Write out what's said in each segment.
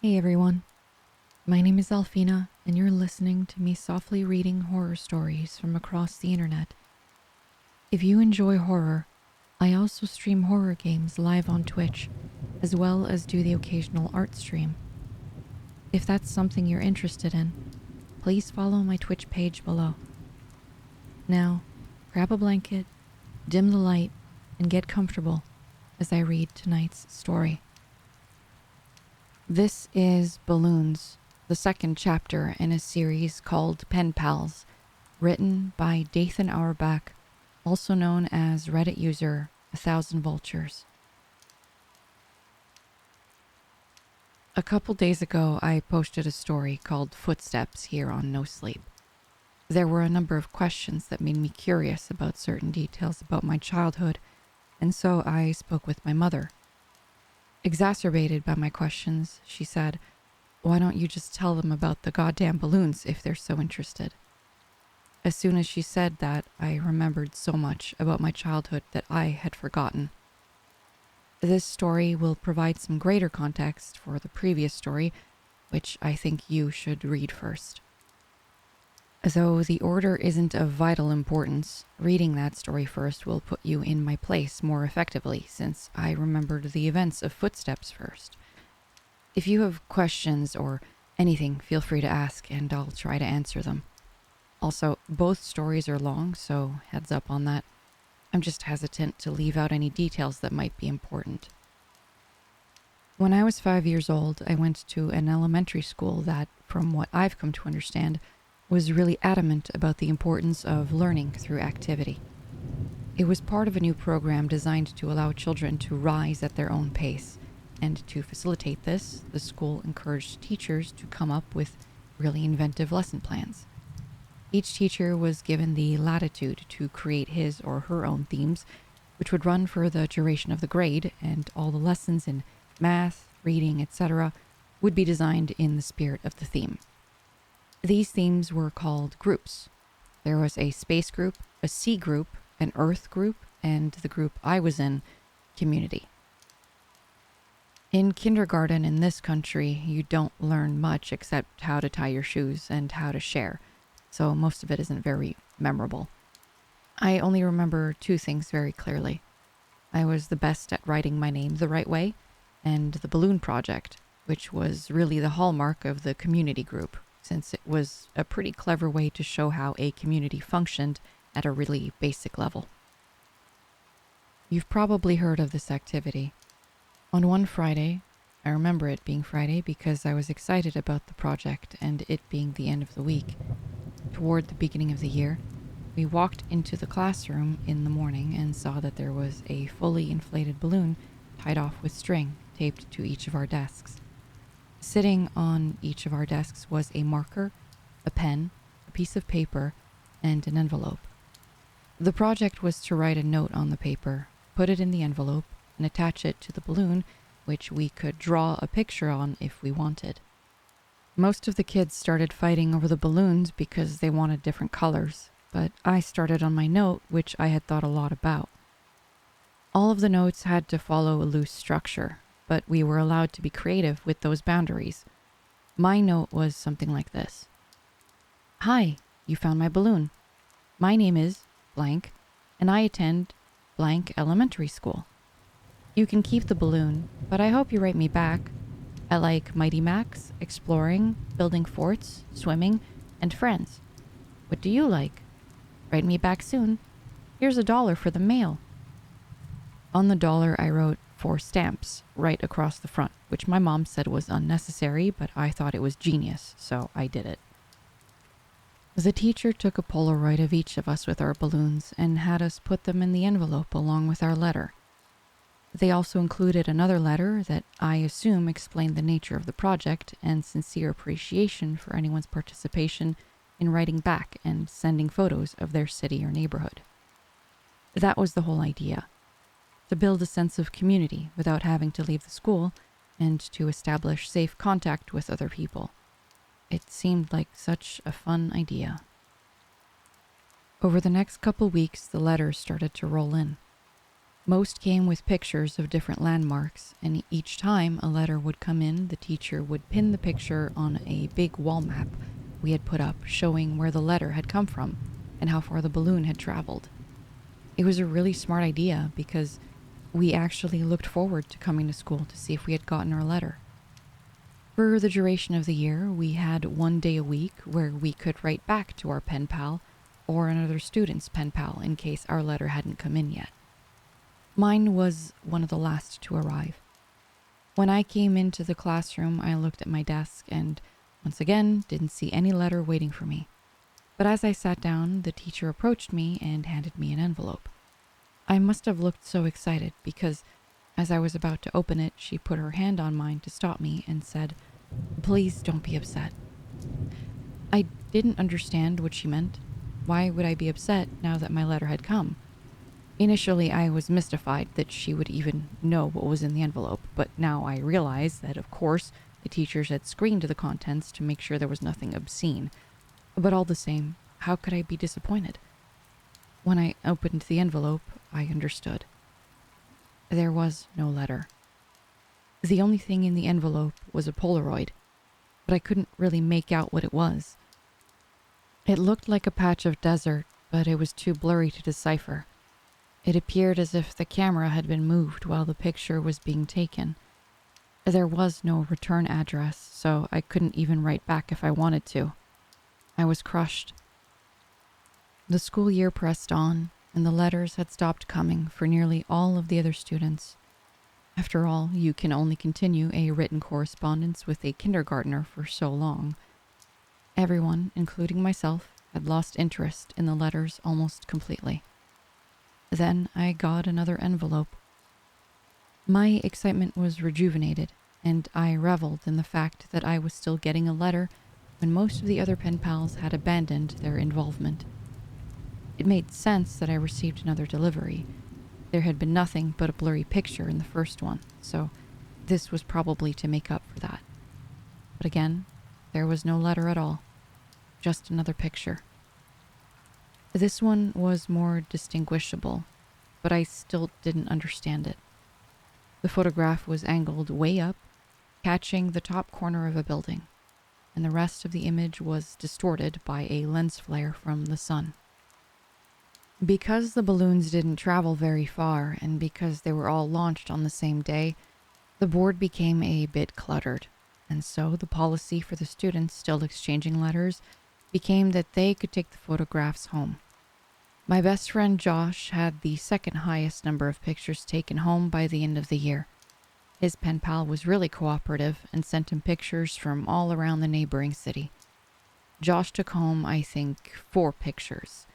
Hey everyone, my name is Alphena, and you're listening to me softly reading horror stories from across the internet. If you enjoy horror, I also stream horror games live on Twitch, as well as do the occasional art stream. If that's something you're interested in, please follow my Twitch page below. Now, grab a blanket, dim the light, and get comfortable as I read tonight's story. This is Balloons, the second chapter in a series called Penpals, written by Dathan Auerbach, also known as Reddit user 1000 Vultures. A couple days ago, I posted a story called Footsteps here on No Sleep. There were a number of questions that made me curious about certain details about my childhood, and so I spoke with my mother. Exacerbated by my questions, she said, "Why don't you just tell them about the goddamn balloons if they're so interested?" As soon as she said that, I remembered so much about my childhood that I had forgotten. This story will provide some greater context for the previous story, which I think you should read first. Though the order isn't of vital importance, reading that story first will put you in my place more effectively, since I remembered the events of Footsteps first. If you have questions or anything, feel free to ask and I'll try to answer them. Also, both stories are long, so heads up on that. I'm just hesitant to leave out any details that might be important. When I was 5 years old, I went to an elementary school that, from what I've come to understand, was really adamant about the importance of learning through activity. It was part of a new program designed to allow children to rise at their own pace, and to facilitate this, the school encouraged teachers to come up with really inventive lesson plans. Each teacher was given the latitude to create his or her own themes, which would run for the duration of the grade, and all the lessons in math, reading, etc. would be designed in the spirit of the theme. These themes were called groups. There was a space group, a sea group, an earth group, and the group I was in, community. In kindergarten in this country, you don't learn much except how to tie your shoes and how to share, so most of it isn't very memorable. I only remember two things very clearly. I was the best at writing my name the right way, and the balloon project, which was really the hallmark of the community group, since it was a pretty clever way to show how a community functioned at a really basic level. You've probably heard of this activity. On one Friday, I remember it being Friday because I was excited about the project and it being the end of the week. Toward the beginning of the year, we walked into the classroom in the morning and saw that there was a fully inflated balloon tied off with string taped to each of our desks. Sitting on each of our desks was a marker, a pen, a piece of paper, and an envelope. The project was to write a note on the paper, put it in the envelope, and attach it to the balloon, which we could draw a picture on if we wanted. Most of the kids started fighting over the balloons because they wanted different colors, but I started on my note, which I had thought a lot about. All of the notes had to follow a loose structure, but we were allowed to be creative with those boundaries. My note was something like this. "Hi, you found my balloon. My name is blank, and I attend blank elementary school. You can keep the balloon, but I hope you write me back. I like Mighty Max, exploring, building forts, swimming, and friends. What do you like? Write me back soon. Here's $1 for the mail." On the dollar, I wrote 4 stamps right across the front, which my mom said was unnecessary, but I thought it was genius, so I did it. The teacher took a Polaroid of each of us with our balloons and had us put them in the envelope along with our letter. They also included another letter that I assume explained the nature of the project and sincere appreciation for anyone's participation in writing back and sending photos of their city or neighborhood. That was the whole idea. To build a sense of community without having to leave the school, and to establish safe contact with other people. It seemed like such a fun idea. Over the next couple weeks, the letters started to roll in. Most came with pictures of different landmarks, and each time a letter would come in, the teacher would pin the picture on a big wall map we had put up showing where the letter had come from and how far the balloon had traveled. It was a really smart idea because we actually looked forward to coming to school to see if we had gotten our letter. For the duration of the year, we had 1 day a week where we could write back to our pen pal or another student's pen pal in case our letter hadn't come in yet. Mine was one of the last to arrive. When I came into the classroom, I looked at my desk and, once again, didn't see any letter waiting for me. But as I sat down, the teacher approached me and handed me an envelope. I must have looked so excited because, as I was about to open it, she put her hand on mine to stop me and said, "Please don't be upset." I didn't understand what she meant. Why would I be upset now that my letter had come? Initially, I was mystified that she would even know what was in the envelope, but now I realize that, of course, the teachers had screened the contents to make sure there was nothing obscene. But all the same, how could I be disappointed? When I opened the envelope, I understood. There was no letter. The only thing in the envelope was a Polaroid, but I couldn't really make out what it was. It looked like a patch of desert, but it was too blurry to decipher. It appeared as if the camera had been moved while the picture was being taken. There was no return address, so I couldn't even write back if I wanted to. I was crushed. The school year pressed on, and the letters had stopped coming for nearly all of the other students. After all, you can only continue a written correspondence with a kindergartner for so long. Everyone, including myself, had lost interest in the letters almost completely. Then I got another envelope. My excitement was rejuvenated, and I reveled in the fact that I was still getting a letter when most of the other pen pals had abandoned their involvement. It made sense that I received another delivery. There had been nothing but a blurry picture in the first one, so this was probably to make up for that. But again, there was no letter at all, just another picture. This one was more distinguishable, but I still didn't understand it. The photograph was angled way up, catching the top corner of a building, and the rest of the image was distorted by a lens flare from the sun. Because the balloons didn't travel very far, and because they were all launched on the same day, the board became a bit cluttered, and so the policy for the students still exchanging letters became that they could take the photographs home. My best friend Josh had the second highest number of pictures taken home by the end of the year. His pen pal was really cooperative and sent him pictures from all around the neighboring city. Josh took home, I think, 4 pictures.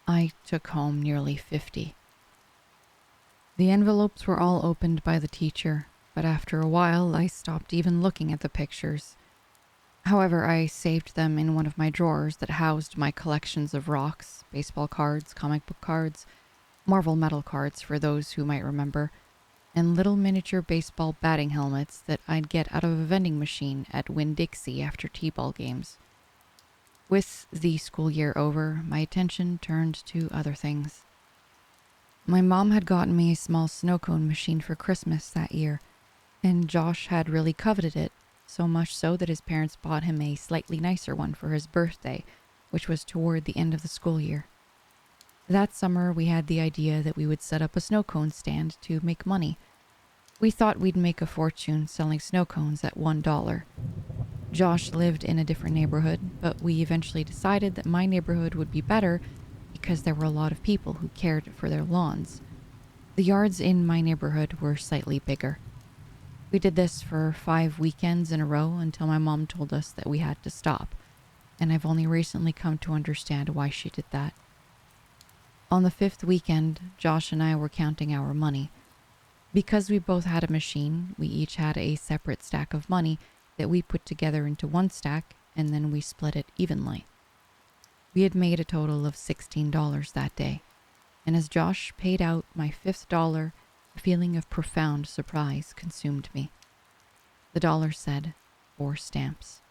I took home nearly 50. The envelopes were all opened by the teacher, but after a while I stopped even looking at the pictures. However, I saved them in one of my drawers that housed my collections of rocks, baseball cards, comic book cards, Marvel metal cards for those who might remember, and little miniature baseball batting helmets that I'd get out of a vending machine at Winn-Dixie after t-ball games. With the school year over, my attention turned to other things. My mom had gotten me a small snow cone machine for Christmas that year, and Josh had really coveted it, so much so that his parents bought him a slightly nicer one for his birthday, which was toward the end of the school year. That summer, we had the idea that we would set up a snow cone stand to make money. We thought we'd make a fortune selling snow cones at $1. Josh lived in a different neighborhood, but we eventually decided that my neighborhood would be better because there were a lot of people who cared for their lawns. The yards in my neighborhood were slightly bigger. We did this for 5 weekends in a row until my mom told us that we had to stop, and I've only recently come to understand why she did that. On the 5th weekend, Josh and I were counting our money. Because we both had a machine, we each had a separate stack of money that we put together into one stack, and then we split it evenly. We had made a total of $16 that day, and as Josh paid out my 5th dollar, a feeling of profound surprise consumed me. The dollar said, 4 stamps.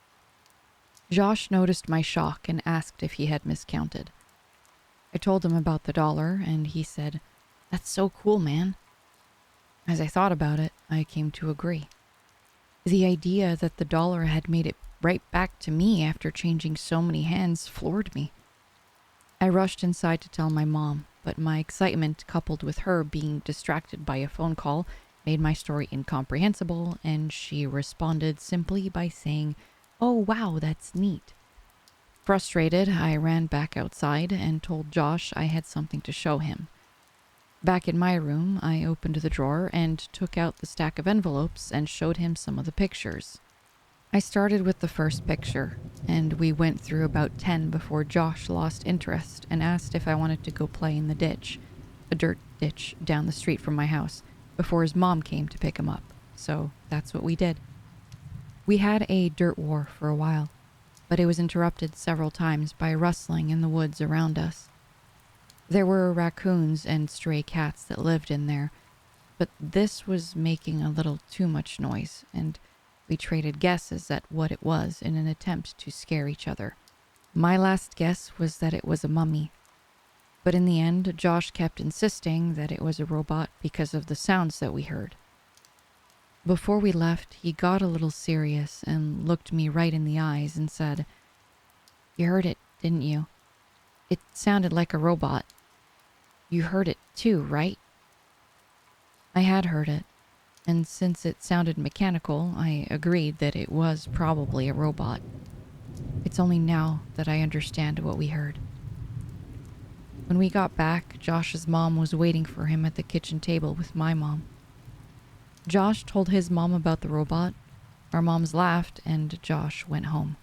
Josh noticed my shock and asked if he had miscounted. I told him about the dollar, and he said, That's so cool, man. As I thought about it, I came to agree. The idea that the dollar had made it right back to me after changing so many hands floored me. I rushed inside to tell my mom, but my excitement, coupled with her being distracted by a phone call, made my story incomprehensible, and she responded simply by saying, "Oh wow, that's neat." Frustrated, I ran back outside and told Josh I had something to show him. Back in my room, I opened the drawer and took out the stack of envelopes and showed him some of the pictures. I started with the first picture, and we went through about 10 before Josh lost interest and asked if I wanted to go play in the ditch, a dirt ditch down the street from my house, before his mom came to pick him up. So that's what we did. We had a dirt war for a while, but it was interrupted several times by rustling in the woods around us. There were raccoons and stray cats that lived in there, but this was making a little too much noise, and we traded guesses at what it was in an attempt to scare each other. My last guess was that it was a mummy, but in the end, Josh kept insisting that it was a robot because of the sounds that we heard. Before we left, he got a little serious and looked me right in the eyes and said, "You heard it, didn't you? It sounded like a robot. You heard it too, right?" I had heard it, and since it sounded mechanical, I agreed that it was probably a robot. It's only now that I understand what we heard. When we got back, Josh's mom was waiting for him at the kitchen table with my mom. Josh told his mom about the robot. Our moms laughed, and Josh went home.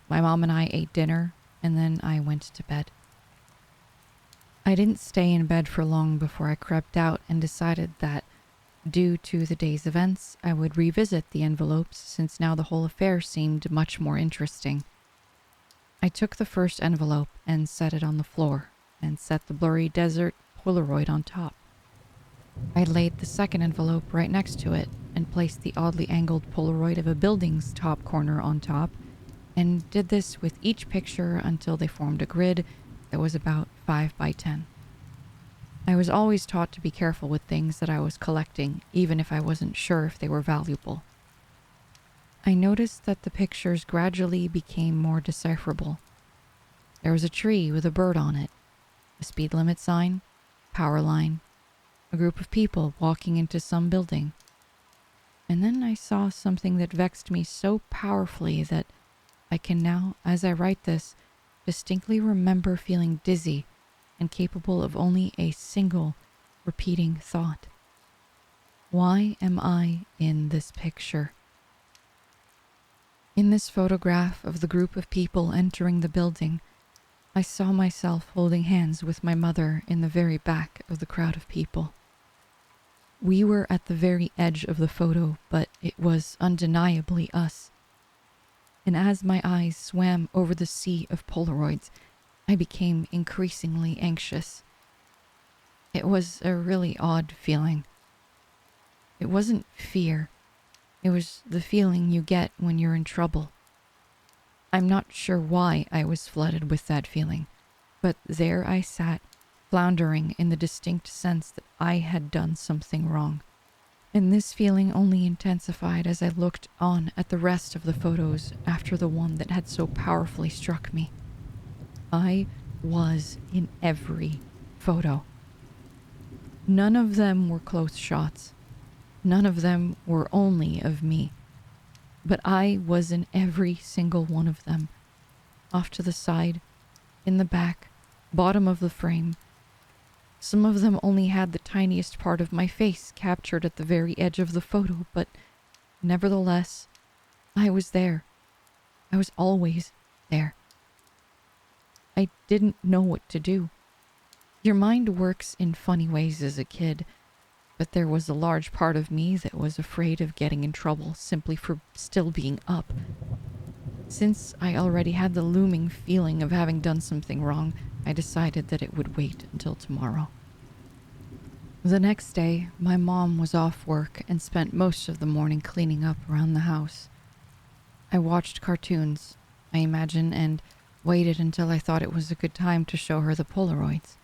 My mom and I ate dinner, and then I went to bed. I didn't stay in bed for long before I crept out and decided that, due to the day's events, I would revisit the envelopes since now the whole affair seemed much more interesting. I took the first envelope and set it on the floor and set the blurry desert Polaroid on top. I laid the second envelope right next to it and placed the oddly angled Polaroid of a building's top corner on top, and did this with each picture until they formed a grid that was about 5 by 10. I was always taught to be careful with things that I was collecting, even if I wasn't sure if they were valuable. I noticed that the pictures gradually became more decipherable. There was a tree with a bird on it, a speed limit sign, power line, a group of people walking into some building. And then I saw something that vexed me so powerfully that I can now, as I write this, distinctly remember feeling dizzy and capable of only a single repeating thought. Why am I in this picture? In this photograph of the group of people entering the building, I saw myself holding hands with my mother in the very back of the crowd of people. We were at the very edge of the photo, but it was undeniably us. And as my eyes swam over the sea of Polaroids, I became increasingly anxious. It was a really odd feeling. It wasn't fear. It was the feeling you get when you're in trouble. I'm not sure why I was flooded with that feeling, but there I sat, floundering in the distinct sense that I had done something wrong. And this feeling only intensified as I looked on at the rest of the photos after the one that had so powerfully struck me. I was in every photo. None of them were close shots. None of them were only of me. But I was in every single one of them. Off to the side, in the back, bottom of the frame. Some of them only had the tiniest part of my face captured at the very edge of the photo, but nevertheless, I was there. I was always there. I didn't know what to do. Your mind works in funny ways as a kid, but there was a large part of me that was afraid of getting in trouble simply for still being up. Since I already had the looming feeling of having done something wrong, I decided that it would wait until tomorrow. The next day, my mom was off work and spent most of the morning cleaning up around the house. I watched cartoons, I imagine, and waited until I thought it was a good time to show her the Polaroids.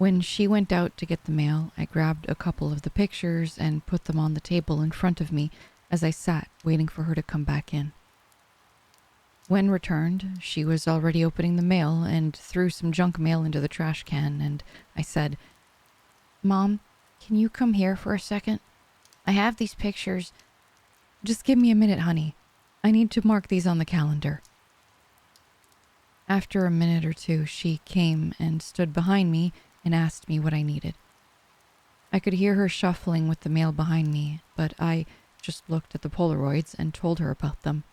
When she went out to get the mail, I grabbed a couple of the pictures and put them on the table in front of me as I sat waiting for her to come back in. When returned, she was already opening the mail and threw some junk mail into the trash can, and I said, "Mom, can you come here for a second? I have these pictures. Just give me a minute, honey. I need to mark these on the calendar." After a minute or two, she came and stood behind me and asked me what I needed. I could hear her shuffling with the mail behind me, but I just looked at the Polaroids and told her about them.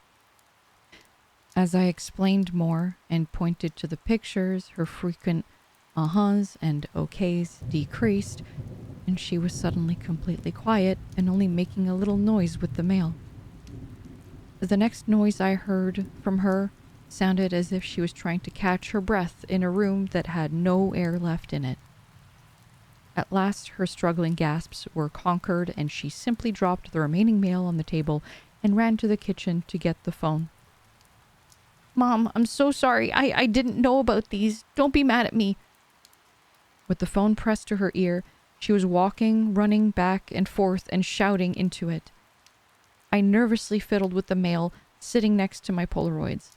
As I explained more and pointed to the pictures, her frequent uh-huhs and okays decreased, and she was suddenly completely quiet and only making a little noise with the mail. The next noise I heard from her sounded as if she was trying to catch her breath in a room that had no air left in it. At last, her struggling gasps were conquered, and she simply dropped the remaining mail on the table and ran to the kitchen to get the phone. "Mom, I'm so sorry. I didn't know about these. Don't be mad at me." With the phone pressed to her ear, she was walking, running back and forth and shouting into it. I nervously fiddled with the mail sitting next to my Polaroids.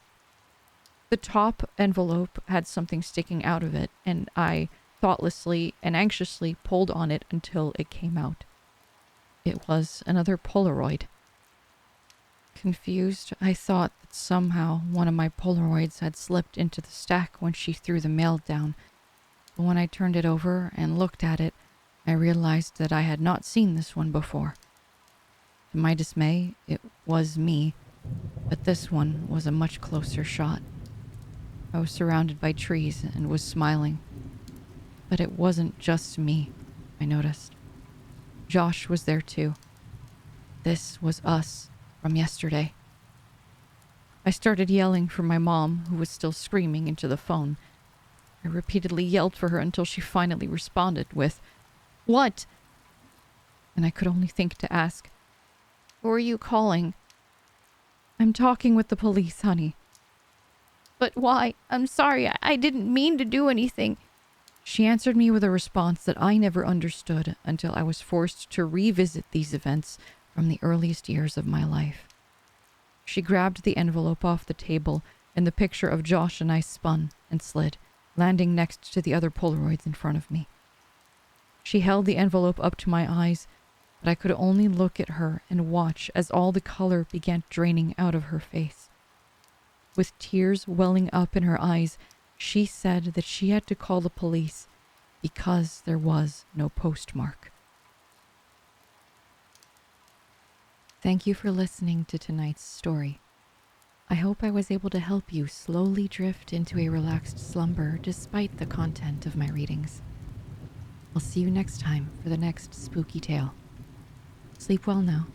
The top envelope had something sticking out of it, and I thoughtlessly and anxiously pulled on it until it came out. It was another Polaroid. Confused, I thought that somehow one of my Polaroids had slipped into the stack when she threw the mail down, but when I turned it over and looked at it, I realized that I had not seen this one before. To my dismay, it was me, but this one was a much closer shot. I was surrounded by trees and was smiling. But it wasn't just me, I noticed. Josh was there too. This was us from yesterday. I started yelling for my mom, who was still screaming into the phone. I repeatedly yelled for her until she finally responded with, "What?" And I could only think to ask, "Who are you calling?" "I'm talking with the police, honey." "But why? I'm sorry. I didn't mean to do anything." She answered me with a response that I never understood until I was forced to revisit these events from the earliest years of my life. She grabbed the envelope off the table, and the picture of Josh and I spun and slid, landing next to the other Polaroids in front of me. She held the envelope up to my eyes, but I could only look at her and watch as all the color began draining out of her face. With tears welling up in her eyes, she said that she had to call the police because there was no postmark. Thank you for listening to tonight's story. I hope I was able to help you slowly drift into a relaxed slumber despite the content of my readings. I'll see you next time for the next spooky tale. Sleep well now.